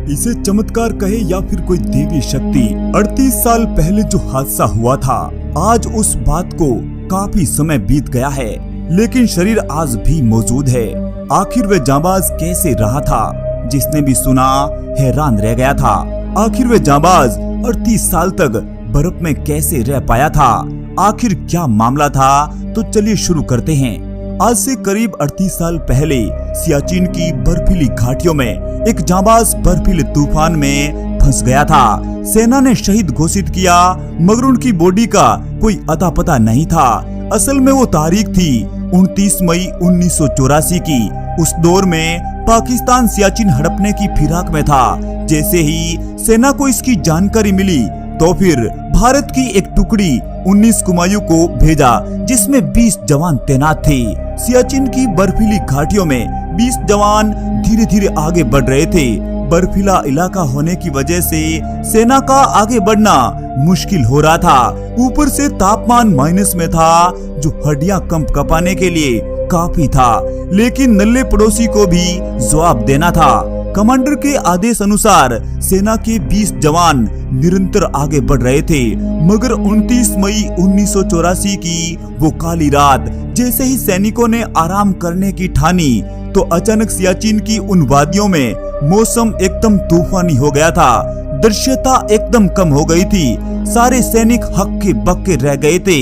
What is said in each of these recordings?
इसे चमत्कार कहे या फिर कोई देवी शक्ति। 38 साल पहले जो हादसा हुआ था, आज उस बात को काफी समय बीत गया है, लेकिन शरीर आज भी मौजूद है। आखिर वह जांबाज कैसे रहा था? जिसने भी सुना हैरान रह गया था। आखिर वह जांबाज 38 साल तक बर्फ में कैसे रह पाया था? आखिर क्या मामला था? तो चलिए शुरू करते हैं। आज से करीब 38 साल पहले सियाचिन की बर्फीली घाटियों में एक जांबाज बर्फीले तूफान में फंस गया था। सेना ने शहीद घोषित किया, मगर उनकी बॉडी का कोई अता पता नहीं था। असल में वो तारीख थी 29 मई 1984 की। उस दौर में पाकिस्तान सियाचिन हड़पने की फिराक में था। जैसे ही सेना को इसकी जानकारी मिली तो फिर भारत की एक टुकड़ी 19 कुमायूं को भेजा, जिसमें 20 जवान तैनात थे। सियाचिन की बर्फीली घाटियों में 20 जवान धीरे धीरे आगे बढ़ रहे थे। बर्फीला इलाका होने की वजह से सेना का आगे बढ़ना मुश्किल हो रहा था। ऊपर से तापमान माइनस में था, जो हड्डियां कंप कपाने के लिए काफी था। लेकिन नल्ले पड़ोसी को भी जवाब देना था। कमांडर के आदेश अनुसार सेना के 20 जवान निरंतर आगे बढ़ रहे थे, मगर 29 मई 1984 की वो काली रात जैसे ही सैनिकों ने आराम करने की ठानी, तो अचानक सियाचिन की उन वादियों में मौसम एकदम तूफानी हो गया था। दृश्यता एकदम कम हो गई थी। सारे सैनिक हक्के बक्के रह गए थे।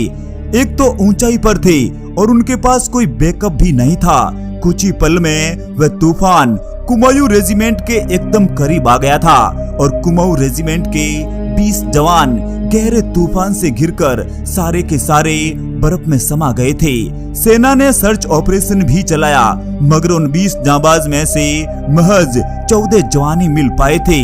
एक तो ऊंचाई पर थे और उनके पास कोई बैकअप भी नहीं था। कुछ ही पल में वह तूफान कुमायूं रेजिमेंट के एकदम करीब आ गया था और कुमाऊं रेजिमेंट के 20 जवान गहरे तूफान से घिरकर सारे के सारे बर्फ में समा गए थे। सेना ने सर्च ऑपरेशन भी चलाया, मगर उन 20 जांबाज में से महज 14 जवान ही मिल पाए थे।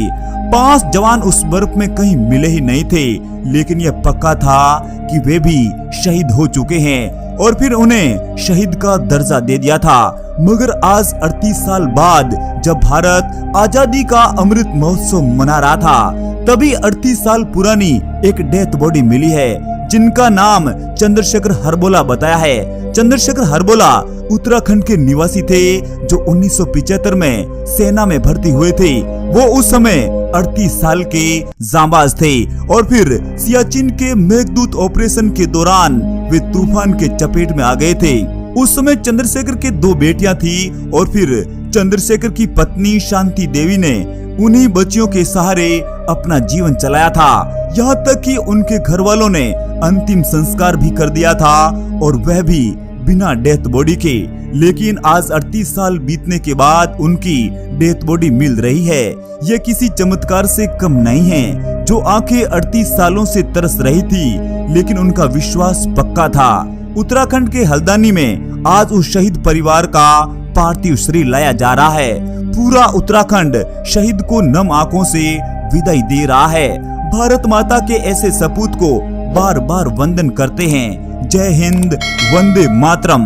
5 जवान उस बर्फ में कहीं मिले ही नहीं थे। लेकिन यह पक्का था कि वे भी शहीद हो चुके हैं और फिर उन्हें शहीद का दर्जा दे दिया था। मगर आज 38 साल बाद जब भारत आजादी का अमृत महोत्सव मना रहा था, तभी 38 साल पुरानी एक डेथ बॉडी मिली है, जिनका नाम चंद्रशेखर हरबोला बताया है। चंद्रशेखर हरबोला उत्तराखंड के निवासी थे, जो 1975 में सेना में भर्ती हुए थे। वो उस समय 38 साल के जांबाज थे और फिर सियाचिन के मेघदूत ऑपरेशन के दौरान वे तूफान के चपेट में आ गए थे। उस समय चंद्रशेखर के 2 बेटियां थी और फिर चंद्रशेखर की पत्नी शांति देवी ने उन्हीं बच्चियों के सहारे अपना जीवन चलाया था। यहाँ तक कि उनके घर वालों ने अंतिम संस्कार भी कर दिया था, और वह भी बिना डेथ बॉडी के। लेकिन आज 38 साल बीतने के बाद उनकी डेथ बॉडी मिल रही है। यह किसी चमत्कार से कम नहीं है। जो आंखें 38 सालों से तरस रही थी, लेकिन उनका विश्वास पक्का था। उत्तराखंड के हल्द्वानी में आज उस शहीद परिवार का पार्थिव शरीर लाया जा रहा है। पूरा उत्तराखंड शहीद को नम आंखों से विदाई दे रहा है। भारत माता के ऐसे सपूत को बार बार वंदन करते हैं। जय हिंद, वंदे मातरम।